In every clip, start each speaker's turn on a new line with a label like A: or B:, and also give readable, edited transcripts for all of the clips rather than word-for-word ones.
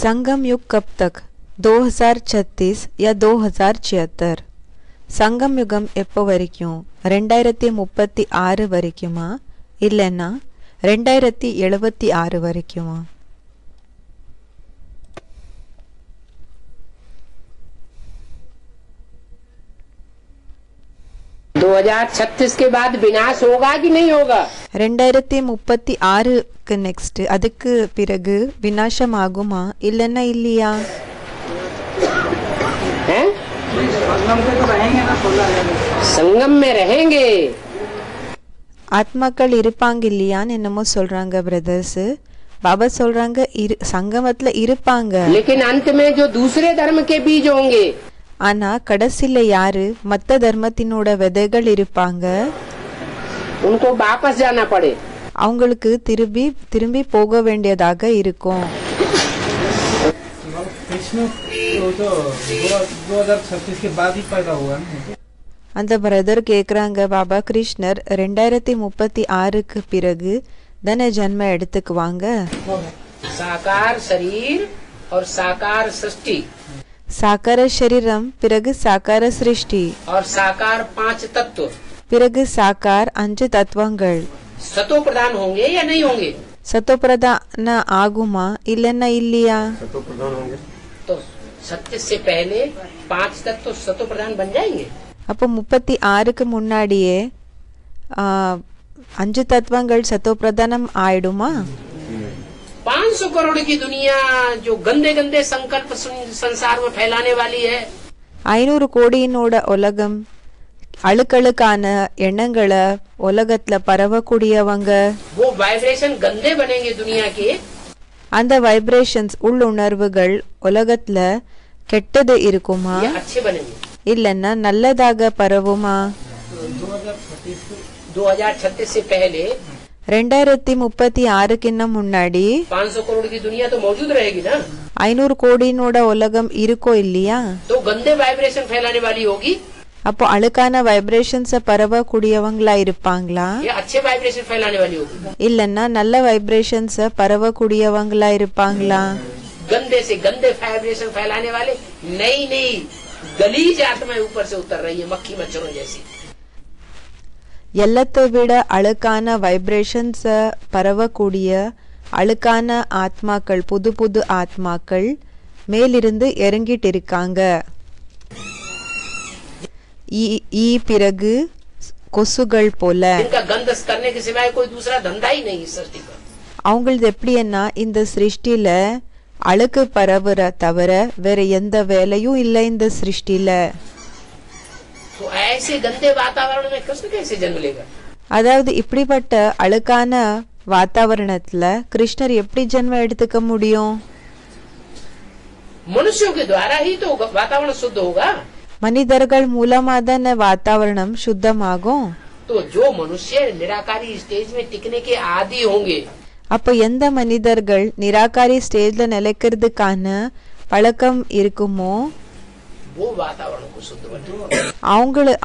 A: संगम युग कब तक 2036 या 2076? संगम युगम எப்போ வரைக்கும் 2036 வரைக்குமா இல்லைன்னா 2076 வரைக்குமா?
B: 2036 के बाद विनाश होगा कि नहीं होगा?
A: 2036க்கு நெக்ஸ்ட் அதுக்கு பிறகு விநாசம் ஆகுமா இல்லைன்னா இல்லையா?
B: हैं? संगम में रहेंगे.
A: ஆத்மாக்கள் இருப்பாங்க இல்லையான்னு என்னமோ சொல்றாங்க பிரதர்ஸ். பாபா சொல்றாங்க சங்கமத்துல இருப்பாங்க.
B: लेकिन अंत में जो दूसरे धर्म के बीज होंगे,
A: ஆனா கடைசில யாரு மத்த தர்மத்தினோட விதைகள் இருப்பாங்க,
B: उनको वापस जाना पड़े.
A: அவங்களுக்கு திரும்பி போக வேண்டியதாக இருக்கும். அந்த பிரதர் கேக்குறாங்க, பாபா கிருஷ்ணர் 2036க்கு பிறகு தானே ஜன்ம எடுத்துக்குவாங்க.
B: साकार शरीर और साकार सृष्टि
A: சாக்கார சரீரம் பிறகு சாக்கார சிருஷ்டி
B: और साकार 5 तत्व
A: பிறகு சாக்கார் 5 தத்துவங்கள்
B: सतो प्रधान होंगे या नहीं होंगे?
A: சத்தோபிரதான ஆகுமா இல்லைன்னா இல்லையா?
B: तो सत्य से पहले 5 तत्व सतो प्रधान बन जाएंगे.
A: அப்போ 36க்கு முன்னாடியே 5 தத்துவங்கள் சத்தோபிரதானம் ஆயிடுமா?
B: 500 करोड़ की दुनिया जो गंदे गंदे संकल्प संसार में फैलाने वाली है,
A: 500 கோடியினோட உலகம் அழுக்கழுக்கான எண்ணங்களை உலகத்துல பரவக்கூடியவங்க,
B: वो वाइब्रेशन गंदे बनेंगे दुनिया के.
A: அந்த வைப்ரேஷன்ஸ் உள்ளுணர்வுகள் உலகத்துல கெட்டது இருக்குமா
B: या अच्छे बनेंगे?
A: இல்லன்னா நல்லதாக பரவுமா?
B: 2036 से पहले
A: 2036க்கு முன்னாடி
B: 500 करोड़ की दुनिया तो मौजूद रहेगी ना.
A: 500 கோடியினோட உலகம் இருக்கோ இல்லையா?
B: तो गंदे वाइब्रेशन फैलाने वाली होगी
A: அப்போ அழுக்கான வைப்ரேஷன்ஸ பரவக்கூடியவங்களா இருப்பாங்களா
B: या अच्छे वाइब्रेशन फैलाने वाली होगी?
A: இல்லன்னா நல்ல வைப்ரேஷன்ஸ பரவக்கூடியவங்களா இருப்பாங்களா?
B: गंदे से गंदे वाइब्रेशन फैलाने वाले नई नई गलीज आत्मा ऊपर से उतर रही है, मक्खी मच्छरों जैसी.
A: எல்லாத்தை விட அழுக்கான வைப்ரேஷன்ஸ பரவக்கூடிய அழுக்கான ஆத்மாக்கள், புது புது ஆத்மாக்கள் மேலிருந்து இறங்கிட்டு இருக்காங்க. பிறகு கொசுகள் போல.
B: इनका गंध करने के सिवाय कोई दूसरा धंधा ही नहीं इस सृष्टि पर.
A: அவங்களது எப்படின்னா இந்த சிருஷ்டில அழுக்கு பரவுற தவிர வேற எந்த வேலையும் இல்லை இந்த சிருஷ்டில.
B: तो ऐसे गंदे वातावरण में कृष्ण कैसे जन्म लेगा?
A: அதாவது இப்படிப்பட்ட அழுக்கான வாतावरणத்துல கிருஷ்ணர் எப்படி ஜென்மம் எடுத்துக்க முடியும்?
B: मनुष्यों के द्वारा ही तो वातावरण शुद्ध होगा.
A: மனிதர்கள் மூலமா தானே வாतावरणம் சுத்தமாகும்.
B: तो जो मनुष्य निराकारी स्टेज में टिकने के आदी होंगे,
A: அப்ப எந்த மனிதர்கள் நிராகாரி ஸ்டேஜ்ல நிலைக்கிறதுக்கான பழக்கம் இருக்குமோ
B: वो वातावरण को शुद्ध बनाएंगे.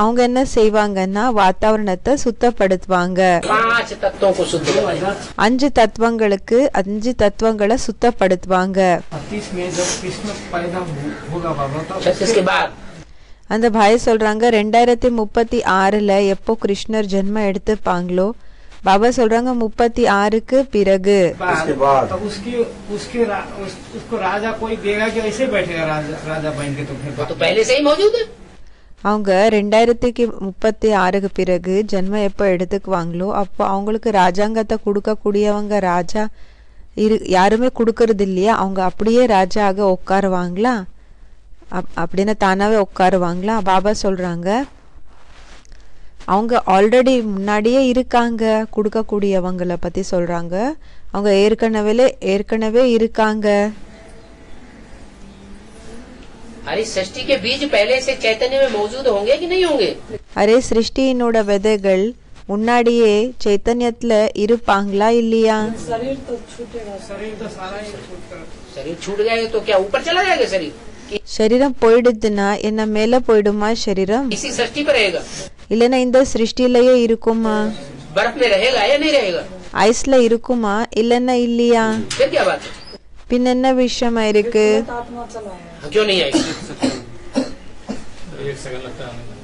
A: அவங்க என்ன செய்வாங்கன்னா வாतावरणத்தை சுத்தப்படுத்துவாங்க.
B: 5 तत्वों को शुद्ध बनाएंगे.
A: 5 தத்துவங்களுக்கு 5 தத்துவங்களை சுத்தப்படுத்துவாங்க.
B: 36 के बाद
A: அந்த பாய் சொல்றாங்க 2036ல எப்போ கிருஷ்ணர் ஜென்மம் எடுத்துப்பாங்களோ, பாபா சொல்றாங்க 36க்கு பிறகு.
C: उसको राजा कोई देगा कि ऐसे बैठेगा राजा बन के?
B: तो पहले से ही मौजूद है.
A: அவங்க 2036க்கு பிறகு ஜென்மம் எப்போ எடுத்துக்குவாங்களோ அப்போ அவங்களுக்கு ராஜாங்கத்தை கொடுக்கக்கூடியவங்க ராஜா யாருமே கொடுக்கறது இல்லையா? அவங்க அப்படியே ராஜாக உட்காருவாங்களா? அப்படின்னு தானாவே உட்காருவாங்களா? பாபா சொல்றாங்க அவங்க ஆல்ரெடி முன்னாடியே இருக்காங்க. கொடுக்கக்கூடியவங்களை பத்தி சொல்றாங்க, அவங்க ஏற்கனவே இருக்காங்க.
B: अरे सृष्टि के बीज पहले से चैतन्य में मौजूद होंगे कि नहीं होंगे?
A: அரே சிருஷ்டியினோட விதைகள் முன்னாடியே சைத்தன்யத்துல இருப்பாங்களா இல்லையா?
B: शरीर छूट जाएगा तो क्या ऊपर चला जाएगा शरीर?
A: சரீரம் போயிடுதுன்னா என்ன மேல போயிடுமா சரீரம்?
B: इसी सृष्टि पर रहेगा?
A: இல்லைன்னா இந்த சிருஷ்டிலேயே இருக்குமா?
B: बर्फ में रहेगा या नहीं रहेगा?
A: ஐஸ்ல இருக்குமா இல்லைன்னா இல்லையா?
B: फिर क्या बात है?
A: பின் என்ன விஷயமா இருக்கு?
B: क्यों नहीं आएगी?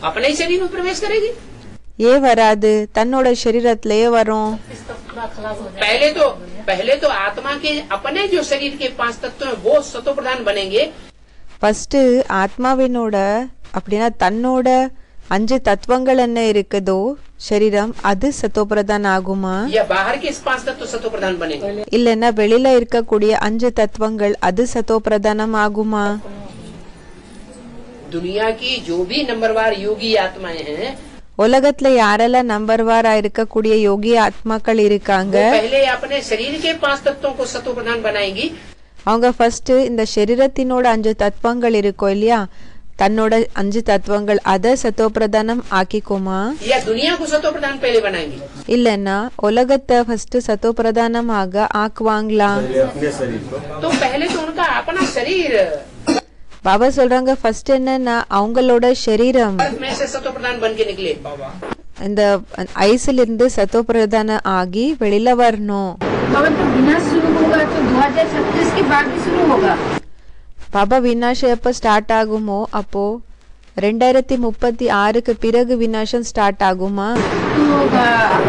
B: अपने ही शरीर में प्रवेश करेगी।
A: ஏ வராது? தன்னோட சரீரத்திலேயே வரும்.
B: पहले तो आत्मा के अपने जो शरीर के 5 तत्व हैं वो सतो प्रधान बनेंगे।
A: ஃபர்ஸ்ட் ஆத்மாவினோட அப்படின்னா தன்னோட 5 தத்துவங்கள் என்ன இருக்குதோ சரீரம் அது சத்தோபிரதான் ஆகுமா?
B: या बाहर के 5 तत्व सतो प्रधान बनेंगे।
A: இல்லன்னா வெளியில இருக்கக்கூடிய 5 தத்துவங்கள் அது சத்தோபிரதானம் ஆகுமா?
B: दुनिया की जो भी नंबरवार योगी आत्माएं हैं
A: உலகத்துல யாரெல்லாம் நம்பர் வாரா இருக்கக்கூடிய யோகி ஆத்மாக்கள் இருக்காங்க
B: पहले अपने शरीर के 5 तत्वों को सतो प्रधान बनाएंगी।
A: அவங்க ஃபர்ஸ்ட் இந்த சரீரத்தினோட 5 தத்துவங்கள் இருக்கும் இல்லையா தன்னோட 5 தத்துவங்கள் அத சத்தோபிரதானம் ஆக்கிக்குமா?
B: या दुनिया को सतो प्रधान पहले बनाएंगी।
A: இல்லன்னா உலகத்தை ஃபர்ஸ்ட் சத்தோபிரதானம் ஆக்குவாங்களா?
B: तो पहले तो उनका अपना शरीर
A: பாபா சொல்றாங்க ஃபர்ஸ்ட் என்னன்னா அவங்களோட சரீரம்
B: में से सतो प्रधान बन के निकले।
A: இந்த ஐஸ்ல இருந்து சத்தோபிரதானம் ஆகி வெளியில வரணும்.
D: तो विनाश शुरू होगा तो 2036 के बाद भी शुरू होगा।
A: பாபா விநாசம் எப்ப ஸ்டார்ட் ஆகுமோ அப்போ 2036க்கு பிறகு விநாசம் ஸ்டார்ட் ஆகுமா?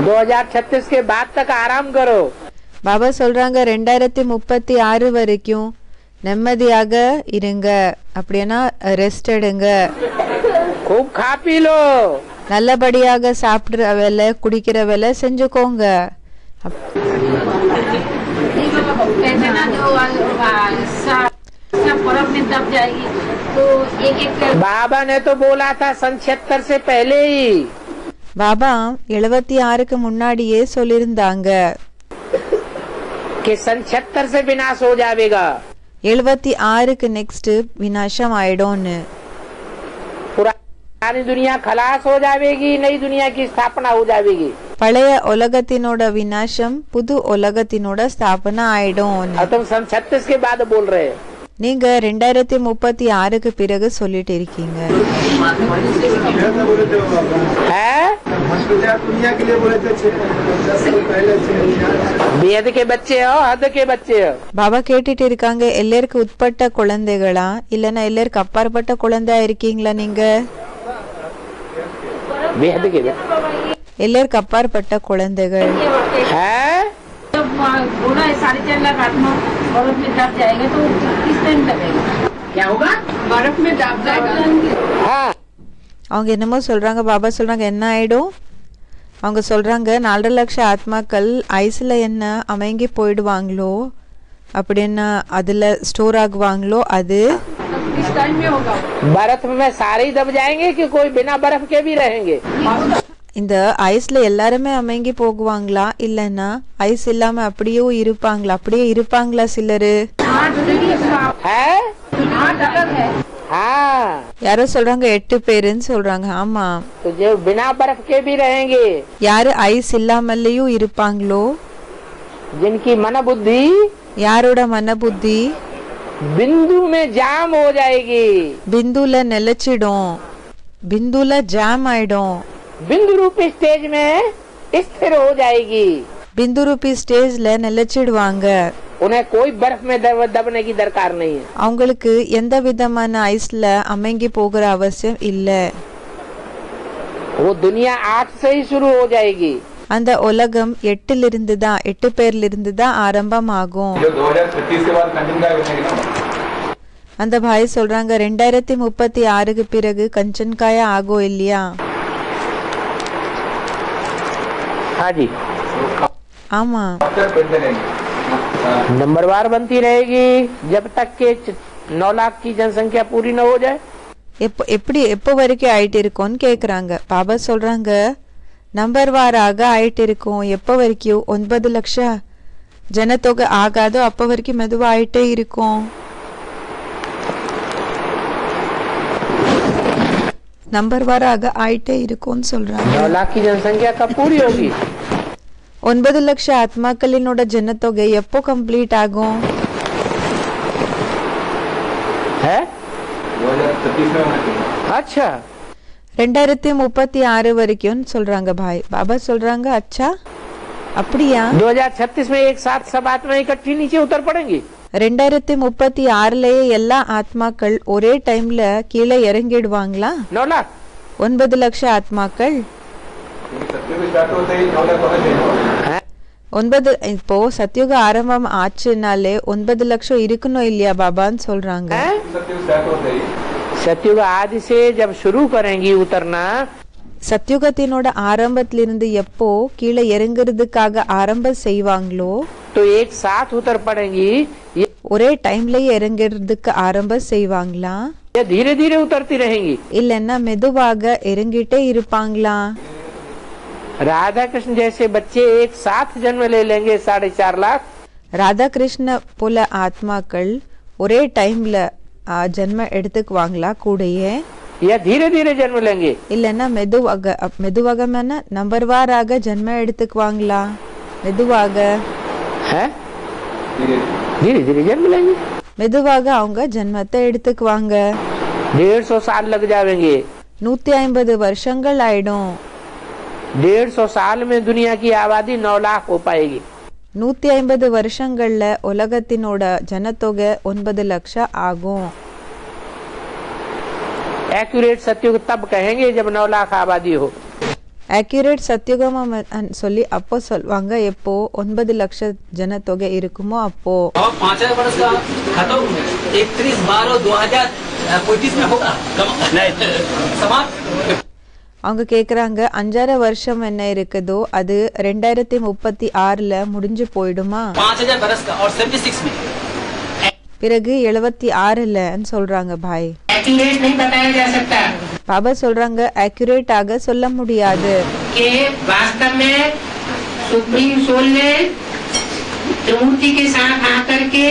B: 2036 के बाद तक आराम करो।
A: பாபா சொல்றாங்க 2036 வரைக்கும் நிம்மதியாக இருங்க அப்படின்னா ரெஸ்ட் எடுங்க
B: खूब खा पी लो
A: நல்லபடியாக சாப்பிடுற வேலை குடிக்கிற வேலை செஞ்சுக்கோங்க
D: कहते ना जो सब बर्फ में दब जाएगी तो एक
B: बाबा ने तो बोला था 77 से पहले ही
A: பாபா 76க்கு முன்னாடியே சொல்லிருந்தாங்க
B: कि 77 से विनाश हो जाएगा
A: 76க்கு நெக்ஸ்ட் விநாசம் ஆயிடும்னு
B: पुरानी दुनिया खलास हो जाएगी नई दुनिया की स्थापना हो जाएगी
A: பழைய உலகத்தினோட விநாசம் புது உலகத்தினோட ஸ்தாபனா ஆயிடும்
B: और तुम 36 के बाद बोल रहे हो
A: நீங்க 2036க்கு பிறகு சொல்லிட்டு இருக்கீங்க
B: बेहद के बच्चे हो हद के बच्चे हो
A: பாபா கேட்டுட்டு இருக்காங்க எல்லாருக்கு உட்பட்ட குழந்தைகளா இல்லனா எல்லாருக்கு அப்பாற்பட்ட குழந்தையா இருக்கீங்களா நீங்க
B: बेहद के
A: எல்லாருக்கு அப்பாற்பட்ட குழந்தைகள்
D: जब घोड़ा 4.5 लाख आत्मा बर्फ में दब जाएगा तो किस टाइम लगेगा?
B: क्या होगा
D: बर्फ में दब जाएगा।
B: हाँ
A: அவங்க என்னமோ சொல்றாங்க பாபா சொல்றாங்க என்ன ஆயிடும் அவங்க சொல்றாங்க 4 லட்சம் ஆத்மாக்கள் ஐஸ்ல என்ன அமைங்கி போயிடுவாங்களோ அப்படின்னா அதுல ஸ்டோர் ஆகுவாங்களோ அது
D: किस टाइम में होगा?
B: बर्फ में सारे ही दब जाएंगे कि कोई बिना बर्फ के भी रहेंगे
A: இந்த ஐஸ்ல எல்லாருமே அமைங்கி போகுவாங்களா இல்லன்னா ஐஸ் இல்லாம அப்படியே இருப்பாங்களா சிலரு
B: है हाँ
A: யாரோ சொல்றாங்க 8 பேருன்னு சொல்றாங்க ஆமா
B: तो जो बिना बर्फ के भी रहेंगे
A: யாரு ஐஸ் இல்லாமலேயும் இருப்பாங்களோ
B: जिनकी मन बुद्धि
A: யாரோட மன புத்தி
B: बिंदु में जाम हो जाएगी
A: பிந்துல நிலைச்சிடும் பிந்துல ஜாம் ஆயிடும்
B: बिंदु रूपी स्टेज में स्थिर हो जाएगी
A: பிந்து ரூபி ஸ்டேஜ்ல நிலைச்சிடுவாங்க
B: उन्हें कोई बर्फ में दबने की दरकार नहीं है
A: அவங்களுக்கு எந்த விதமான ஐஸ்ல அமைங்கி போகிற அவசியம் இல்ல
B: वो दुनिया 8 से ही शुरू हो जाएगी
A: அந்த உலகம் 8 பேர்ல இருந்து தான் ஆரம்பமாகும் அந்த பாய் சொல்றாங்க 2036க்கு பிறகு கஞ்சன்காயா ஆகும் இல்லையா
B: हाँ जी
A: ஆமா
B: नंबरवार बनती रहेगी जब तक के 9 लाख की जनसंख्या पूरी न हो जाए
A: எப்போ வரைக்கும் ஆயிட்டு இருக்கோன்னு கேக்குறாங்க பாபா சொல்றாங்க நம்பர் வாராக ஆயிட்டு இருக்கும் எப்போ வரைக்கும் 9 லட்சம் ஜனத்தொகை ஆகாதோ அப்ப வரைக்கும் மெதுவா ஆயிட்டே இருக்கும் நம்பர் வாராக ஆயிட்டே இருக்கும்னு சொல்றாங்க
B: 9 लाख की जनसंख्या कब पूरी होगी
A: 9 லட்சம் ஆத்மாக்களினோட ஜனத்தொகை எப்போ கம்ப்ளீட் ஆகும்
B: है अच्छा
A: 2036 வரைக்கும் சொல்றாங்க பாய் பாபா சொல்றாங்க அச்சா அப்படியா
B: 2036 में एक साथ सब आत्माएं इकट्ठी नीचे उतर पड़ेंगी
A: 2036லயே எல்லா ஆத்மாக்கள் ஒரே டைம்ல கீழே இறங்கிடுவாங்களா?
B: 9 लाख
A: 9 லட்சம் ஆத்மாக்கள் 9 இப்போ சத்யுக ஆரம்பம் ஆச்சுனாலே 9 லட்சம் இருக்கணும் இல்லையா பாபான்னு சொல்றாங்க.
B: सत्युग आदि से जब शुरू करेंगी उतरना,
A: சத்யுகத்தினோட ஆரம்பத்திலிருந்து எப்போ கீழே இறங்குறதுக்காக ஆரம்பம் செய்வாங்களோ
B: तो एक साथ उतर पड़ेंगी
A: ஒரே டைம்லயே இறங்குறதுக்கு ஆரம்பம் செய்வாங்களா?
B: या धीरे धीरे उतरती रहेंगी?
A: இல்லன்னா மெதுவாக இறங்கிட்டே இருப்பாங்களா?
B: राधा कृष्ण जैसे बच्चे एक साथ जन्म ले लेंगे 4.5 लाख,
A: ராதா கிருஷ்ண போல ஆத்மாக்கள் ஒரே டைம்ல ஜென்ம எடுத்துக்குவாங்களா கூடயே?
B: या धीरे धीरे जन्म लेंगे?
A: இல்லன்னா மெதுவாக நம்பர் வாராக ஜென்ம எடுத்துக்குவாங்களா? மெதுவாக
B: है धीरे धीरे जन्म लेंगे.
A: மெதுவாக அவங்க ஜென்மத்தை எடுத்துக்குவாங்க.
B: 150 साल लग जाएंगे.
A: 150 வருஷங்கள் ஆயிடும்.
B: 150 साल में दुनिया की आबादी 9 लाख हो पाएगी.
A: 150 வருஷங்கள்ல உலகத்தினோட ஜனத்தொகை 9 லட்சம் ஆகும்.
B: एक्यूरेट सत्युग तब कहेंगे जब 9 लाख आबादी हो.
A: ஆக்யூரேட் சத்யுகமா சொல்லி அப்போ சொல்வாங்க எப்போ 9 லட்சம் ஜனத்தொகை இருக்குமோ அப்போ.
E: 5000 वर्ष का खत्म 31/12/2025 में होगा समाप्त.
A: அவங்க கேக்குறாங்க 5 வருஷம் என்ன இருக்குதோ அது 2036ல முடிஞ்சு போயிடுமா?
E: 5000 वर्ष का और 76 में
A: பிறகு 76ன்னு சொல்றாங்க பாய்.
B: एक्यूरेट नहीं बताया जा सकता
A: பாபா சொல்றாங்க ஆக்யூரேட்டாக சொல்ல முடியாது.
B: कि वास्तव में सुप्रीम सोल ने त्रिमूर्ति के साथ आकर के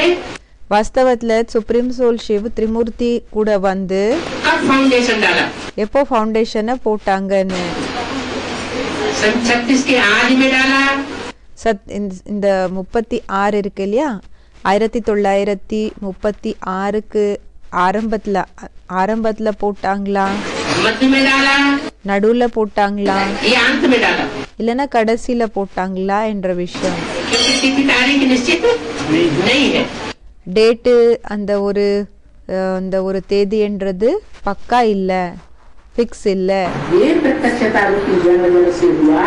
A: வாஸ்தவத்துல சுப்ரீம் சோல் சிவ் திரிமூர்த்தி கூட வந்து
B: कब फाउंडेशन डाला?
A: எப்போ ஃபவுண்டேஷனை போட்டாங்கன்னு.
B: 36 के आज में डाला.
A: இந்த 36 இருக்கு இல்லையா 1936க்கு ஆரம்பத்துல போட்டாங்களா?
B: मध्य में डाला
A: நடுவுல போட்டாங்களா?
B: या अंत में डाला?
A: இல்லனா கடைசில போட்டாங்களா என்ற விஷயம்.
B: क्योंकि तिथि तारीख निश्चित नहीं है.
A: டேட்டு அந்த ஒரு தேதி என்றது பக்கா இல்ல, ஃபிக்ஸ் இல்ல.
B: ये प्रत्यक्षता रूपी जन्म से हुआ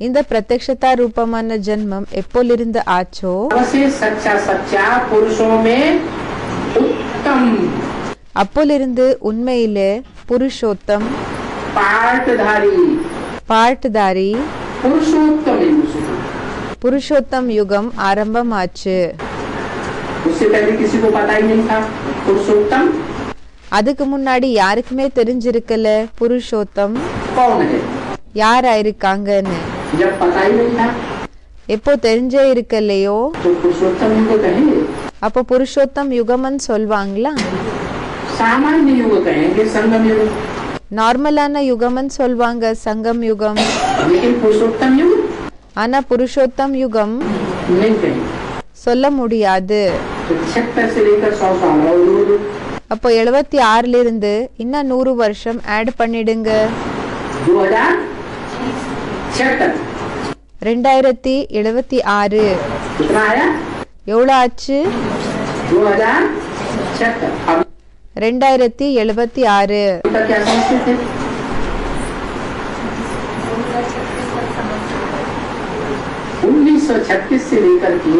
A: இந்த பிரத்யக்ஷதா ரூபமான ஜென்மம் எப்போலிருந்து ஆச்சோ
B: से सच्चा सच्चा पुरुषों में उत्तम
A: அப்போலிருந்து உண்மையிலே புருஷோத்தம்
B: पाठधारी
A: புருஷோத்தம் யுகம் ஆரம்பமாச்சு.
B: उससे पहले किसी को पता ही नहीं था पुरुषोत्तम
A: அதுக்கு முன்னாடி யாருக்குமே தெரிஞ்சிருக்கல புருஷோத்தம்
B: कौन है.
A: யாரா இருக்காங்கன்னு.
B: जब पता ही नहीं था
A: எப்போ தெரிஞ்சே இருக்கலையோ
B: तो पुरुषोत्तम युग कहेंगे.
A: அப்போ புருஷோத்தம் யுகம்னு சொல்வாங்களா?
B: सामान्य युग कहेंगे, संगम युग.
A: நார்மலான யுகம்னு சொல்வாங்க சங்கம் யுகம்.
B: लेकिन पुरुषोत्तम युग
A: ஆனா புருஷோத்தம் யுகம்
B: नहीं कहेंगे.
A: சொல்ல முடியாது.
B: 76 से लेकर 100 साल और
A: அப்போ 76லிருந்து இன்னும் 100 வருஷம் ஆட் பண்ணிடுங்க. 2076
B: कितना आया?
A: எவ்வளோ ஆச்சு?
B: 2076. अब
A: 2076.
B: क्या समझते थे? 1936 से लेकर के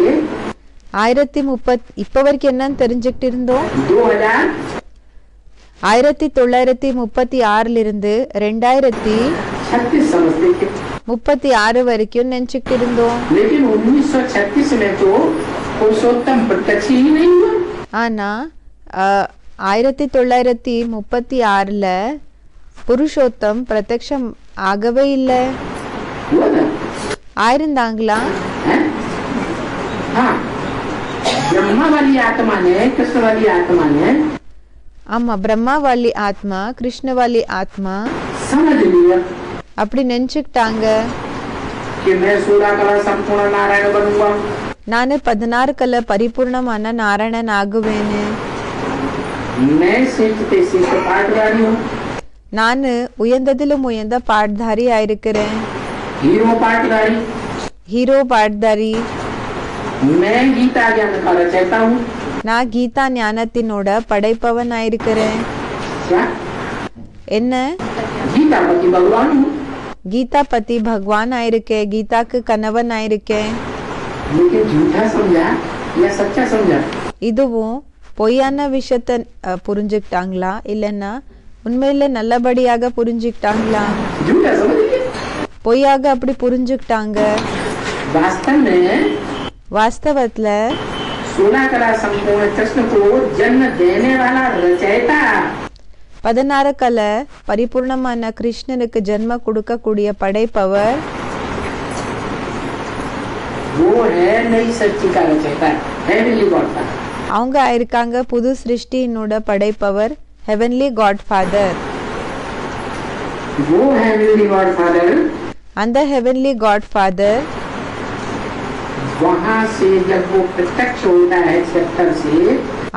A: 1030 இப்ப வரைக்கும் என்னன்னு தெரிஞ்சுக்கிட்டு இருந்தோம். 1936லிருந்து 2036
B: समझते थे.
A: வரைக்கும் நினைச்சுக்கிட்டு இருந்தோம்.
B: लेकिन 1936 में तो पुरुषोत्तम प्रत्यक्ष ही नहीं हुआ.
A: ஆனா 1936ல புருஷோத்தம் பிரத்யக்ஷம் ஆகவே இல்லை.
B: हुआ था?
A: ஆயிருந்தாங்களா?
B: हाँ, ब्रह्मा वाली आत्मा ने, कृष्ण वाली आत्मा ने
A: ஆமா பிரம்மா வாலி ஆத்மா கிருஷ்ணவாலி ஆத்மா
B: समझ लिया
A: அப்படி நினைச்சுக்கிட்டாங்க.
B: कि मैं 16 कला संपूर्ण नारायण बनूंगा.
A: நானு 16 கல பரிபூர்ணமான நாராயணன் ஆகுவேன்னு.
B: मैं श्रेष्ठ श्रेष्ठ पाठधारी हूँ.
A: நானு உயர்ந்ததிலும் உயர்ந்த பாட்தாரி ஆயிருக்கிறேன்.
B: हीरो पाठधारी.
A: ஹீரோ பாட்தாரி.
B: मैं गीता ज्ञान का रचयिता हूँ।
A: நான் கீதா ஞானத்தினோட படைப்பவனாயிருக்கிறேன்.
B: क्या?
A: என்ன?
B: गीता पति भगवान हूँ।
A: கீதா பத்தி பகவான் ஆயிருக்கேன், கீதாக்கு கணவன் ஆயிருக்கேன்.
B: लेकिन झूठा समझा या सच्चा समझा?
A: இதுவும் பொய்யான விஷயத்த புரிஞ்சுக்கிட்டாங்களா இல்லைன்னா உண்மையில நல்லபடியாக புரிஞ்சுக்கிட்டாங்களா?
B: झूठा समझ लिया।
A: பொய்யாக அப்படி புரிஞ்சுக்கிட்டாங்க.
B: वास्तव में
A: வாஸ்தவத்துல
B: 16 कला संपूर्ण कृष्ण को जन्म देने वाला रचयिता
A: 16 கலை பரிபூர்ணமான கிருஷ்ணனுக்கு ஜென்ம கொடுக்கக்கூடிய படைப்பவர்
B: वो है नई सृष्टि का रचयिता, हेवनली गॉड का।
A: அவங்க ஆயிருக்காங்க புது சிருஷ்டியினோட படைப்பவர், ஹெவன்லி காட் ஃபாதர்.
B: वो हेवनली गॉड फादर
A: அந்த ஹெவன்லி காட் ஃபாதர்
B: वहाँ से जब वो प्रत्यक्ष होता है 76 से,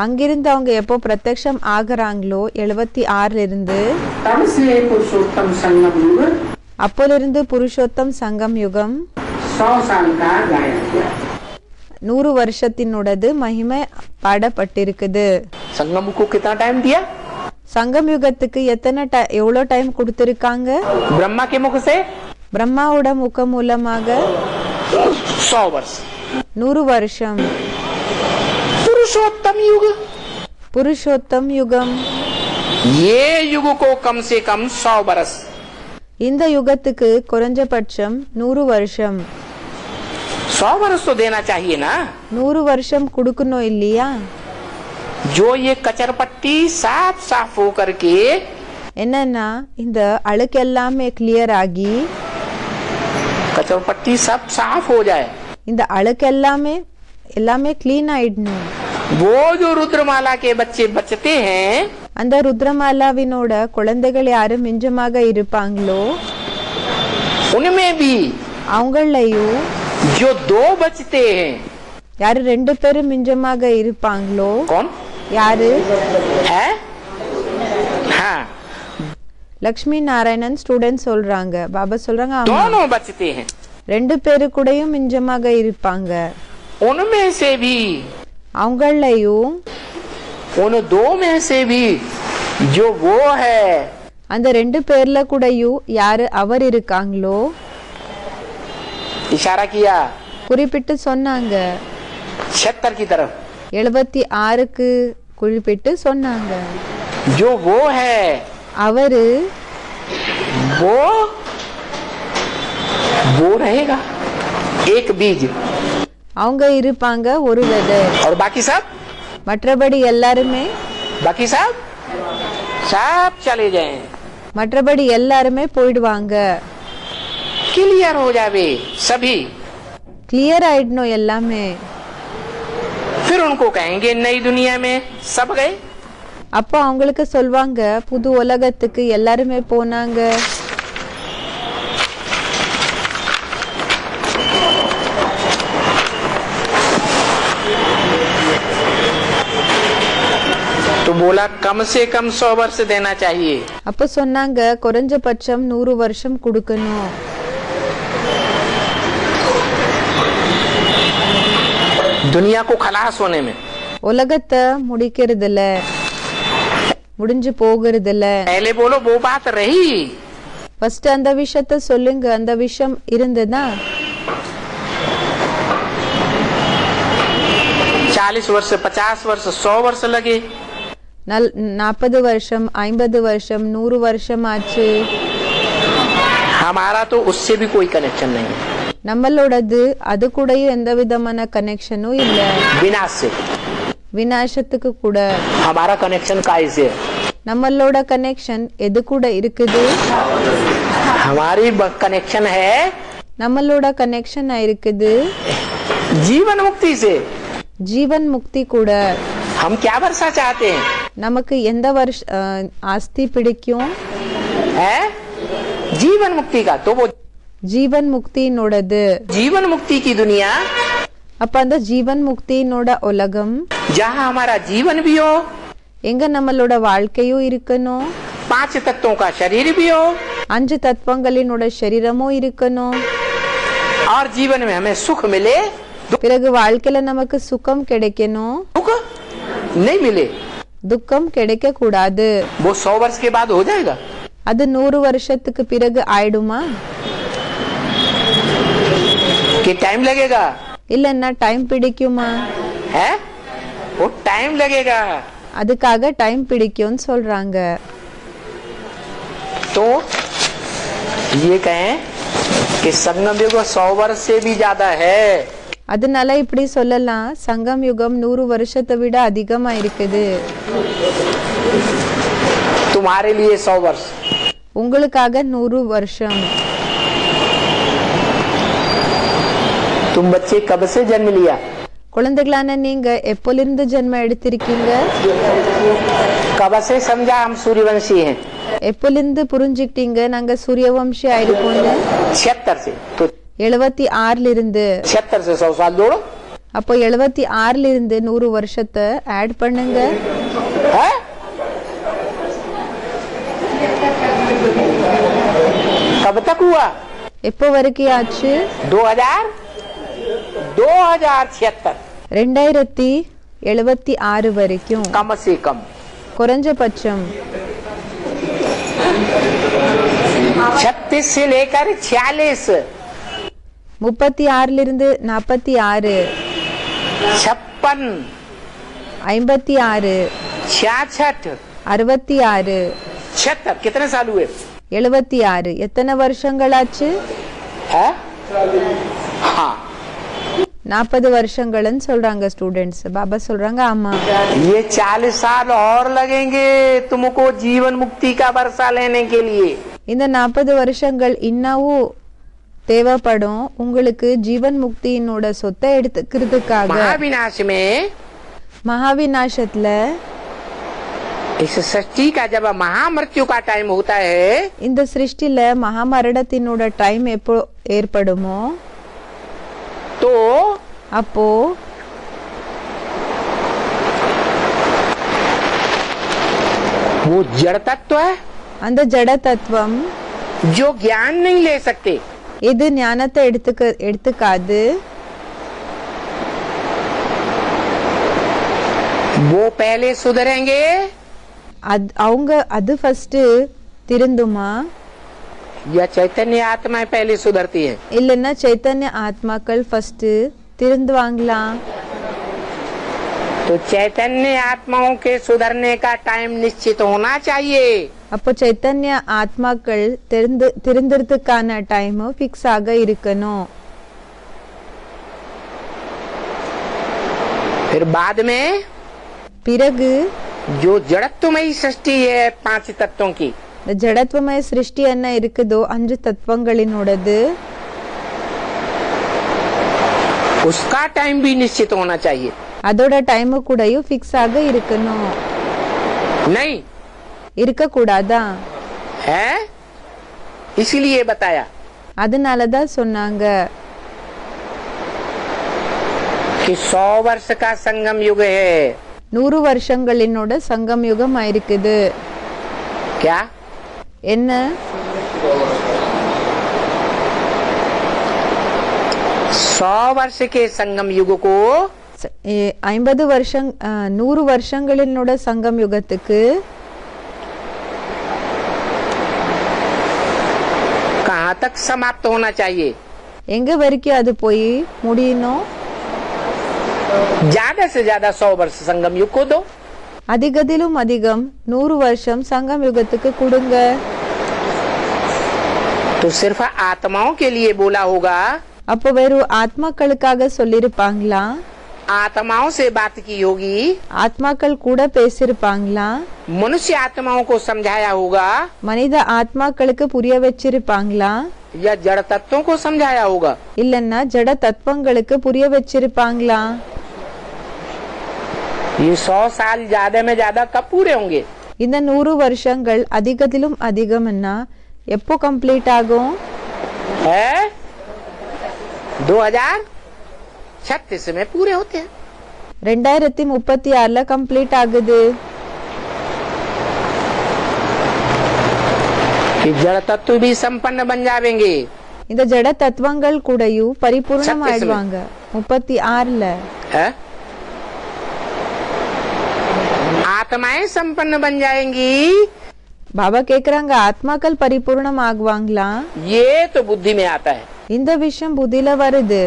A: அங்கிருந்து அவங்க எப்போ பிரத்யக்ஷம் ஆகுறாங்களோ 76 இருந்து
B: तब से पुरुषोत्तम संगम युग
A: அப்போலிருந்து புருஷோத்தம் சங்கம் யுகம்
B: 100 साल का गाया गया।
A: 100 வருஷத்தினோடது மகிமை பாடப்பட்டிருக்குது.
B: संगम को कितना टाइम दिया?
A: சங்கம் யுகத்துக்கு எவ்வளோ டைம் கொடுத்திருக்காங்க?
B: ब्रह्मा के मुख से
A: பிரம்மாவோட முகம் மூலமாக
B: 100 वर्ष।
A: 100 வருஷம்.
B: पुरुषोत्तम युग,
A: புருஷோத்தம் யுகம்.
B: ये युग को कम से कम 100 वर्ष।
A: இந்த யுகத்துக்கு குறைஞ்சபட்சம் 100 வருஷம்.
B: 100 वर्ष तो देना चाहिए ना।
A: 100 வருஷம் கொடுக்கணும் இல்லையா?
B: जो ये कचरपट्टी साफ साफ हो करके
A: என்னன்னா இந்த அழுக்கு எல்லாமே கிளியர் ஆகி
B: कचरपट्टी सब साफ हो जाए,
A: இந்த அழுக்கு எல்லாமே கிளீன் ஆயிடணும்.
B: वो जो रुद्रमाला के बच्चे बचते हैं
A: அந்த ருத்ரமாலாவினோட குழந்தைகள் யாரு மிஞ்சமாக இருப்பாங்களோ
B: उनमें भी
A: அவங்களையும்
B: जो 2 बचते हैं,
A: யாரு 2 பேரும் மிஞ்சமாக இருப்பாங்களோ
B: कौन
A: யாரு?
B: है? हाँ,
A: லக்ஷ்மி நாராயணன் ஸ்டூடெண்ட் சொல்றாங்க, பாபா சொல்றாங்க ஆமா,
B: दोनों बचते हैं।
A: 2 பேரு கூடயும் மிஞ்சமாக இருப்பாங்க.
B: उनमें से भी,
A: அவங்களையும்
B: उन 2 में से भी जो वो है,
A: அந்த 2 பேர்ல கூடயும் யாரு அவர் இருக்காங்களோ
B: इशारा किया
A: குறிப்பிட்டு சொன்னாங்க.
B: 76 की तरफ,
A: 76க்கு குறிப்பிட்டு சொன்னாங்க.
B: जो वो है
A: அவரு
B: वो रहेगा एक बीज,
A: அவங்க இருப்பாங்க ஒரு விதை.
B: और बाकी सब
A: மற்றபடி எல்லாருமே
B: सब चले जाएं।
A: மற்றபடி எல்லாருமே போயிடுவாங்க.
B: क्लियर हो जावे सभी।
A: கிளியர் ஆயிடணும் எல்லாமே.
B: फिर उनको कहेंगे नई दुनिया में सब गए।
A: அப்போ அவங்களுக்கு சொல்வாங்க புது உலகத்துக்கு எல்லாருமே போனாங்க.
B: तो बोला कम से कम 100 वर्ष देना चाहिए।
A: அப்போ சொன்னாங்க குறைஞ்சபட்சம் 100 வருஷம் கொடுக்கணும்.
B: दुनिया को खलास होने में
A: உலகத்தை முடிக்கிறதுல முடிஞ்சு போகிறதுல
B: पहले बोलो वो बात रही।
A: ஃபர்ஸ்ட் அந்த விஷயத்த சொல்லுங்க. அந்த விஷயம் இருந்ததா?
B: 40 वर्ष 50 वर्ष 100 वर्ष लगे,
A: 40 வருஷம் 50 வருஷம் 100 வருஷம் ஆச்சு.
B: हमारा तो उससे भी कोई कनेक्शन नहीं है।
A: நம்மளோடது அது கூடயும் எந்த விதமான கனெக்ஷனும் இல்ல.
B: विनाश से
A: விநாசத்துக்கு கூட
B: हमारा कनेक्शन काय से है?
A: நம்மளோட கனெக்ஷன் எது கூட இருக்குது?
B: हमारी कनेक्शन है
A: நம்மளோட கனெக்ஷன் இருக்குது
B: जीवन मुक्ति से।
A: ஜீவன் முக்தி கூட.
B: हम क्या वर्षा चाहते हैं?
A: நமக்கு எந்த ஆஸ்தி பிடிக்கும்?
B: है जीवन मुक्ति का। तो वो
A: ஜீவன் முக்தியினோடது.
B: जीवन मुक्ति की दुनिया,
A: அப்ப அந்த ஜீவன் முக்தியினோட உலகம்
B: जहाँ हमारा जीवन भी हो,
A: எங்க நம்மளோட வாழ்க்கையும் இருக்கணும்,
B: 5 तत्वों का शरीर भी हो,
A: 5 தத்துவங்களினோட சரீரமும் இருக்கணும்,
B: और जीवन में हमें सुख मिले,
A: பிறகு வாழ்க்கையில நமக்கு சுகம் கிடைக்கணும்,
B: दुख नहीं मिले,
A: துக்கம் கிடைக்க கூடாது.
B: वो 100 वर्ष के बाद हो जाएगा?
A: அது 100 வருஷத்துக்கு பிறகு ஆயிடுமா?
B: कि टाइम लगेगा?
A: இல்லன்னா டைம் பிடிக்குமா?
B: है वो टाइम लगेगा.
A: அதுக்காக டைம் பிடிக்கும்னு சொல்றாங்க.
B: तो ये कहें कि संगम युग 100 वर्ष से भी ज्यादा है.
A: அதனால இப்படி சொல்லலாம், சங்கம் யுகம் 100 வருஷத்தை விட அதிகமா இருக்குது.
B: तुम्हारे लिए 100 वर्ष.
A: உங்களுக்காக 100 வருஷம்.
B: तुम बच्चे कब से जन्म लिया?
A: குழந்தைகளான நீங்க எப்போலிருந்து ஜென்மம் எடுத்திருக்கீங்க?
B: कब से समझा हम सूर्यवंशी हैं?
A: எப்போலிருந்து புரிஞ்சுக்கிட்டீங்க நாங்க சூரியவம்சி ஆயிருக்கோம்னு?
B: 76 से. तो
A: 76 இருந்து.
B: 76 से 100 साल जोड़ो.
A: அப்போ 76 இருந்து 100 வருஷத்தை ஆட் பண்ணுங்க.
B: है? कब तक हुआ?
A: எப்போ வரைக்கும் ஆச்சு?
B: 2076.
A: 2076 வரைக்கும்.
B: कम से कम.
A: குறைஞ்சபட்சம்
B: 36 से लेकर 46.
A: 36 இருந்து 46,
B: 56,
A: 56,
B: 66,
A: 66,
B: 76. कितने साल हुए?
A: 76. எத்தனை வருஷங்களாச்சு?
B: है? हाँ.
A: 40 வருஷங்கள்னு சொல்றாங்க ஸ்டூடெண்ட்ஸ். பாபா சொல்றாங்க ஆமா.
B: ये 40 साल और लगेंगे तुमको जीवन मुक्ति का वर्षा लेने के लिए.
A: இந்த 40 வருஷங்கள் இன்னமும் தேவைப்படும் உங்களுக்கு ஜீவன் முக்தியினோட சொத்தை எடுத்துக்கிறதுக்காக.
B: महाविनाश में
A: மகாவிநாசத்துல
B: इस सृष्टि का जब महामृत्यु का टाइम होता है,
A: இந்த சிருஷ்டில மகாமரணத்தினோட டைம் எப்போ ஏற்படுமோ
B: तो
A: அப்போ
B: वो जड़ तत्व है
A: அந்த ஜட தத்துவம்
B: जो ज्ञान नहीं ले सकते.
A: இது ஞானத்தை எடுத்துக்காது.
B: वो पहले सुधरेंगे
A: அவங்க அது ஃபர்ஸ்ட் திருந்துமா
B: या चैतन्य आत्माएं पहले सुधरती है?
A: இல்லன்னா சைத்தன்ய ஆத்மாக்கள் ஃபர்ஸ்ட் திருந்துவாங்களா?
B: तो चैतन्य आत्माओं के सुधरने का टाइम निश्चित होना चाहिए.
A: அப்போ சைத்தன்ய ஆத்மாக்கள் திருந்துறதுக்கான டைம் ஃபிக்ஸ் ஆக இருக்கணும்.
B: फिर बाद में
A: பிறகு
B: जो जड़त्वमयी सृष्टि है 5 तत्वों की,
A: இந்த ஜடத்துவமய சிருஷ்டி என்ன இருக்குதோ 5 தத்துவங்களினோடது
B: उसका टाइम भी निश्चित होना चाहिए.
A: அதோட டைம் கூடயும் ஃபிக்ஸ் ஆக இருக்கணும்.
B: नहीं
A: இருக்க கூடாதா?
B: है? इसलिए बताया
A: அதனாலதான் சொன்னாங்க
B: कि 100 वर्ष का संगम युग है.
A: 100 வருஷங்களினோட சங்கம் யுகம் ஆயிருக்குது.
B: क्या?
A: என்ன?
B: 100 वर्ष के संगम युग को
A: 50 வருஷம் 100 வருஷங்களினோட சங்கம் யுகத்துக்கு
B: कहाँ तक समाप्त होना चाहिए?
A: எங்க வரைக்கும் அது போய் முடியணும்?
B: ज्यादा से ज्यादा 100 वर्ष संगम युग को दो.
A: அதிகத்திலும் அதிகம் 100 வருஷம் சங்கம் யுகத்துக்கு கொடுங்க.
B: तो सिर्फ आत्माओं के लिए बोला होगा,
A: அப்போ வெறும் ஆத்மாக்களுக்காக சொல்லிருப்பாங்களா?
B: आत्माओं से बात की होगी,
A: ஆத்மாக்கள் கூட பேசிருப்பாங்களா?
B: मनुष्य आत्माओं को समझाया होगा,
A: மனித ஆத்மாக்களுக்கு புரிய வச்சிருப்பாங்களா?
B: या जड़ तत्वों को समझाया होगा?
A: இல்லன்னா ஜட தத்துவங்களுக்கு புரிய வச்சிருப்பாங்களா?
B: ये 100 साल ज्यादा में ज्यादा कब पूरे होंगे?
A: இந்த 100 வருஷங்கள் அதிகத்திலும் அதிகம்னா எப்போ கம்ப்ளீட் ஆகும்?
B: है 2036 में पूरे होते हैं.
A: 2036ல கம்ப்ளீட் ஆகுது.
B: कि जड़ तत्व भी संपन्न बन जाएंगे.
A: இந்த ஜட தத்துவங்கள் கூடயும் பரிபூர்ணம்
B: 36
A: ஆயிடுவாங்க. 36ல
B: है? आत्माएं संपन्न बन जाएंगी,
A: பாபா கேக்குறாங்க ஆத்மாக்கள் பரிபூர்ணம் ஆகுவாங்களா?
B: ये तो बुद्धि में आता है,
A: இந்த விஷயம் புத்தியில வருது.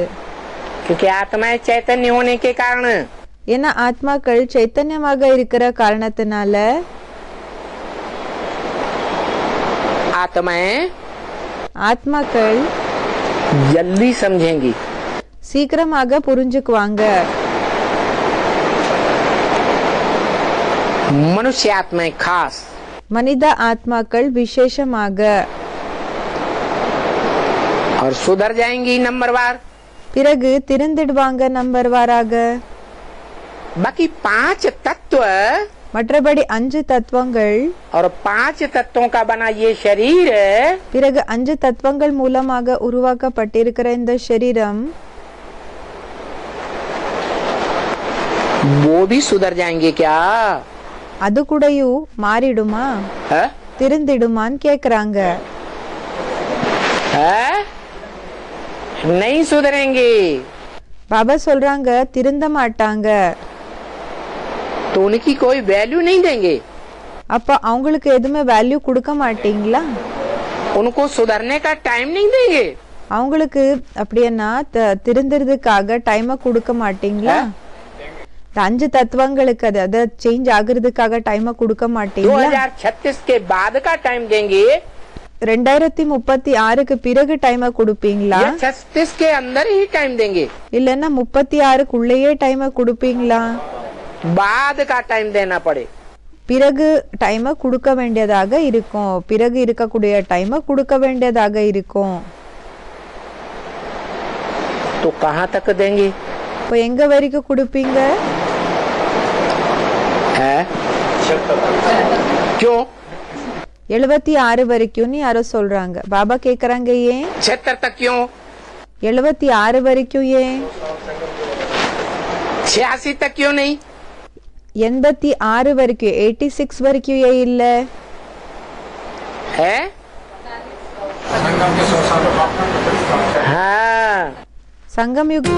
B: क्योंकि आत्माएं चैतन्य होने के कारण
A: ஏன்னா ஆத்மாக்கள் சைத்தன்யமாக இருக்கிற காரணத்தினால
B: आत्माएं
A: ஆத்மாக்கள்
B: जल्दी समझेंगी,
A: சீக்கிரமாக புரிஞ்சுக்குவாங்க.
B: मनुष्य आत्माएं खास,
A: மனித ஆத்மாக்கள் விசேஷமாக
B: और सुधर जाएंगी नंबरवार।
A: பிறகு திருந்திடுவாங்க நம்பர்வாராக.
B: बाकी 5 तत्व
A: மற்றபடி 5 தத்துவங்கள்,
B: और 5 तत्वों का बना ये शरीर,
A: பிறகு 5 தத்துவங்கள் மூலமாக உருவாக்கப்பட்டிருக்கிற இந்த சரீரம்
B: वो भी सुधर जाएंगे क्या?
A: அது கூடயும் மாறிடுமா,
B: है?
A: திருந்திடுமான்னு கேக்குறாங்க.
B: है? नहीं सुधरेंगे
A: பாபா சொல்றாங்க திருந்த மாட்டாங்க.
B: तो उनकी कोई वैल्यू नहीं देंगे,
A: அப்ப அவங்களுக்கு எதுவுமே வேல்யூ கொடுக்க மாட்டீங்களா?
B: उनको सुधरने का टाइम नहीं देंगे।
A: அவங்களுக்கு அப்படின்னா திருந்துறதுக்காக டைமை கொடுக்க மாட்டீங்களா? இந்த 5 தத்துவங்களுக்கு அதை சேஞ்ச் ஆகுறதுக்காக டைமை கொடுக்க மாட்டீங்களா?
B: 2036 के बाद का टाइम देंगे
A: 2036க்கு பிறகு டைமை கொடுப்பீங்களா?
B: या 36 के अंदर ही टाइम देंगे?
A: இல்லன்னா 36க்குள்ளேயே டைமை கொடுப்பீங்களா?
B: बाद का टाइम देना पड़े।
A: பிறகு டைமை கொடுக்க வேண்டியதாக இருக்கும். பிறகு இருக்கக்கூடிய டைமை கொடுக்க வேண்டியதாக இருக்கும்.
B: तो कहाँ तक देंगे?
A: இப்போ எங்க வரைக்கும் கொடுப்பீங்க?
B: है? क्यों?
A: 76 வரைக்கும்னு யாரோ சொல்றாங்க. பாபா கேக்குறாங்க ஏன்
B: 76 तक क्यों?
A: 76 வரைக்கும் ஏன்?
B: 86 तक क्यों नहीं?
A: 86 வரைக்கும் 86 வரைக்கும் ஏன் இல்ல?
B: है? हाँ
A: சங்கம் யுக்